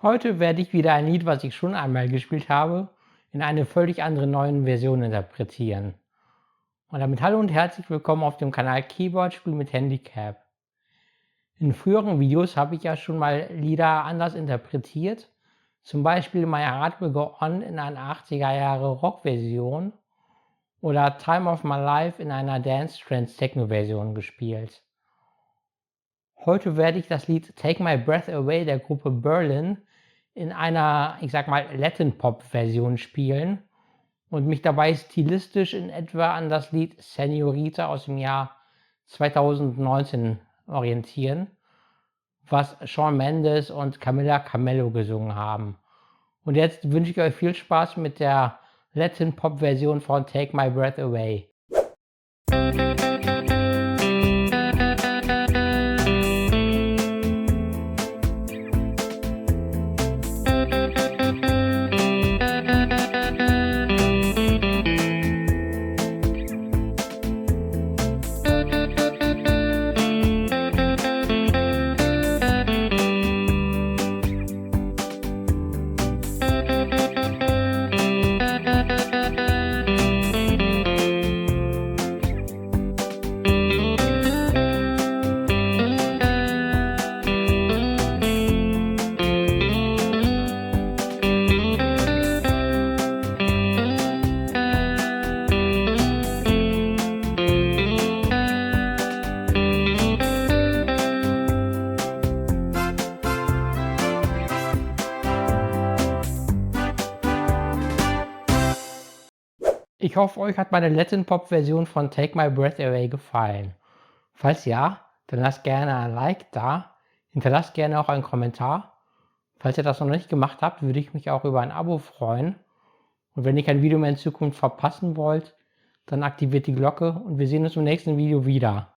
Heute werde ich wieder ein Lied, was ich schon einmal gespielt habe, in eine völlig andere neue Version interpretieren. Und damit hallo und herzlich willkommen auf dem Kanal Keyboard Spiel mit Handicap. In früheren Videos habe ich ja schon mal Lieder anders interpretiert, zum Beispiel My Heart Will Go On in einer 80er Jahre Rockversion oder Time of My Life in einer Dance Trance Techno Version gespielt. Heute werde ich das Lied Take My Breath Away der Gruppe Berlin in einer, ich sag mal, Latin-Pop-Version spielen und mich dabei stilistisch in etwa an das Lied Señorita aus dem Jahr 2019 orientieren, was Shawn Mendes und Camila Cabello gesungen haben. Und jetzt wünsche ich euch viel Spaß mit der Latin-Pop-Version von Take My Breath Away. Ich hoffe, euch hat meine Latin-Pop-Version von Take My Breath Away gefallen. Falls ja, dann lasst gerne ein Like da, hinterlasst gerne auch einen Kommentar. Falls ihr das noch nicht gemacht habt, würde ich mich auch über ein Abo freuen. Und wenn ihr kein Video mehr in Zukunft verpassen wollt, dann aktiviert die Glocke und wir sehen uns im nächsten Video wieder.